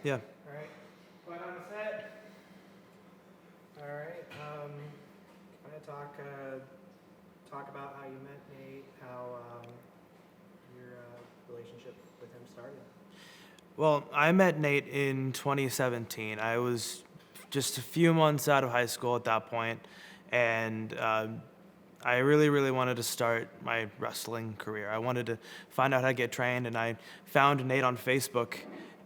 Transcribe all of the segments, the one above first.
Yeah. All right. Quiet on the set. All right. Kind of talk about how you met Nate, how your relationship with him started. Well, I met Nate in 2017. I was just a few months out of high school at that point, and I really, really wanted to start my wrestling career. I wanted to find out how to get trained, and I found Nate on Facebook,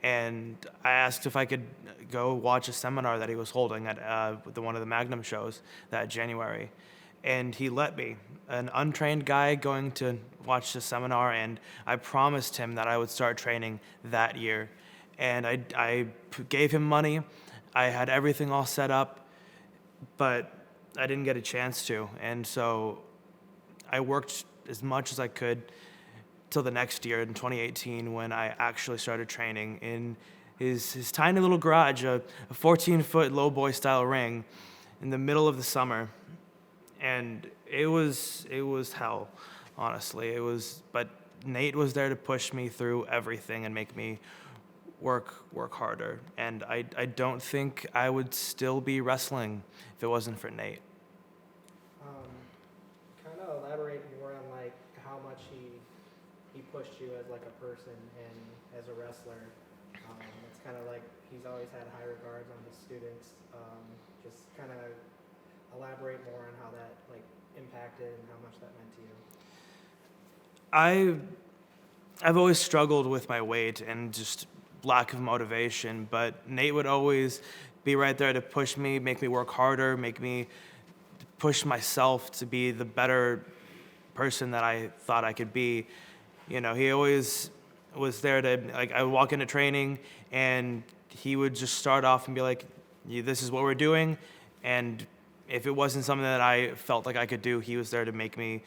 and I asked if I could go watch a seminar that he was holding at one of the Magnum shows that January. And he let me, an untrained guy going to watch the seminar, and I promised him that I would start training that year. And I gave him money. I had everything all set up, but I didn't get a chance to. And so I worked as much as I could till the next year in 2018 when I actually started training in his tiny little garage, a 14-foot low boy style ring in the middle of the summer. And it was hell, honestly. But Nate was there to push me through everything and make me work harder. And I don't think I would still be wrestling if it wasn't for Nate. Kind of elaborate more on like how much he pushed you as like a person and as a wrestler. It's kind of like he's always had high regards on his students. Just kind of elaborate more on how that like impacted and how much that meant to you. I've always struggled with my weight and just lack of motivation, but Nate would always be right there to push me, make me work harder, make me push myself to be the better person that I thought I could be. You know, he always was there to, like, I would walk into training and he would just start off and be like, this is what we're doing. And if it wasn't something that I felt like I could do, he was there to make me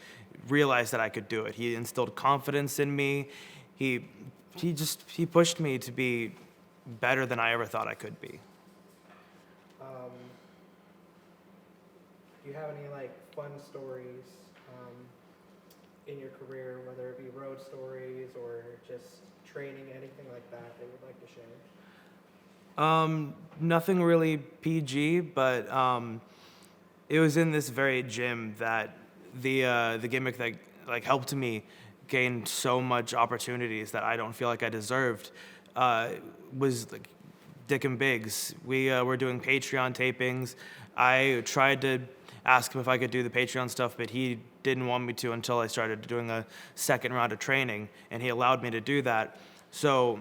realize that I could do it. He instilled confidence in me. He pushed me to be better than I ever thought I could be. Do you have any like fun stories in your career, whether it be road stories or just training, anything like that you would like to share? Nothing really PG, but it was in this very gym that the gimmick that like helped me gain so much opportunities that I don't feel like I deserved was like Dickum Biggs. We were doing Patreon tapings. I tried to ask him if I could do the Patreon stuff, but he didn't want me to until I started doing a second round of training, and he allowed me to do that. So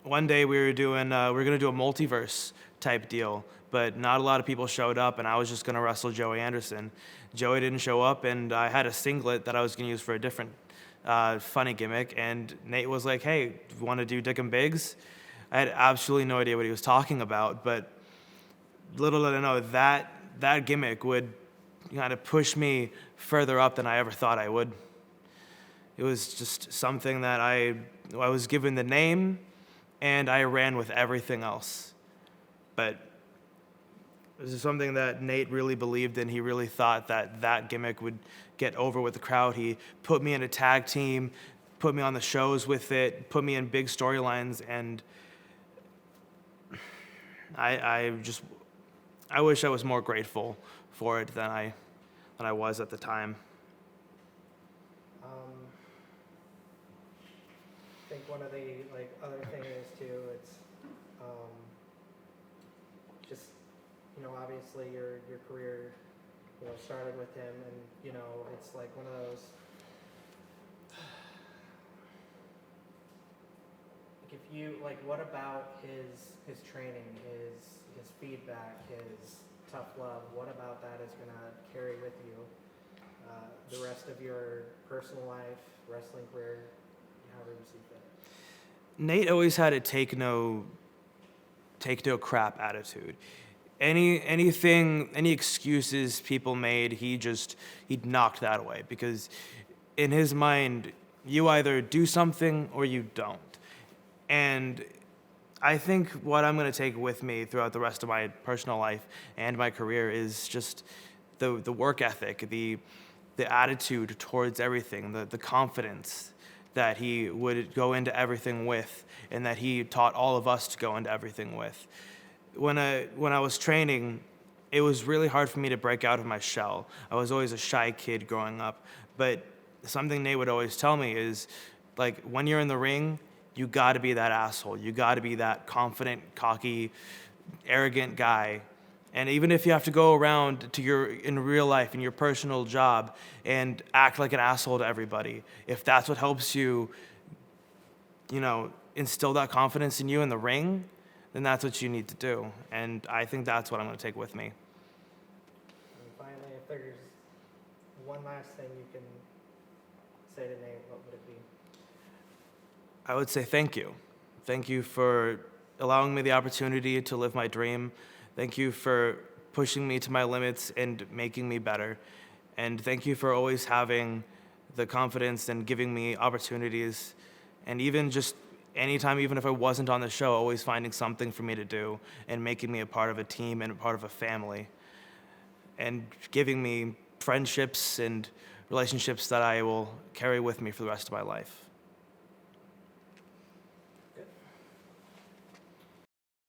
one day we were going to do a multiverse type deal, but not a lot of people showed up, and I was just going to wrestle Joey Anderson. Joey didn't show up, and I had a singlet that I was going to use for a different funny gimmick, and Nate was like, hey, do you want to do Dickum Biggs? I had absolutely no idea what he was talking about, but little did I know that gimmick would kind of push me further up than I ever thought I would. It was just something that I was given the name, and I ran with everything else. But this is something that Nate really believed in. He really thought that gimmick would get over with the crowd. He put me in a tag team, put me on the shows with it, put me in big storylines, and I wish I was more grateful for it than I was at the time. I think one of the like other thing is too, it's just obviously your career started with him, and it's like one of those. Like if you like, what about his training, his feedback, his tough love? What about that is gonna carry with you the rest of your personal life, wrestling career, however you see fit? Nate always had a take no crap attitude. Any excuses people made, he knocked that away, because in his mind, you either do something or you don't. And I think what I'm going to take with me throughout the rest of my personal life and my career is just the work ethic, the attitude towards everything, the confidence, that he would go into everything with, and that he taught all of us to go into everything with. When I was training, it was really hard for me to break out of my shell. I was always a shy kid growing up, but something Nate would always tell me is, like, when you're in the ring, you got to be that asshole. You got to be that confident, cocky, arrogant guy. And even if you have to go around in real life, in your personal job, and act like an asshole to everybody, if that's what helps you, instill that confidence in you in the ring, then that's what you need to do. And I think that's what I'm going to take with me. And finally, if there's one last thing you can say to Nate, what would it be? I would say thank you. Thank you for allowing me the opportunity to live my dream. Thank you for pushing me to my limits and making me better. And thank you for always having the confidence and giving me opportunities. And even just anytime, even if I wasn't on the show, always finding something for me to do and making me a part of a team and a part of a family. And giving me friendships and relationships that I will carry with me for the rest of my life.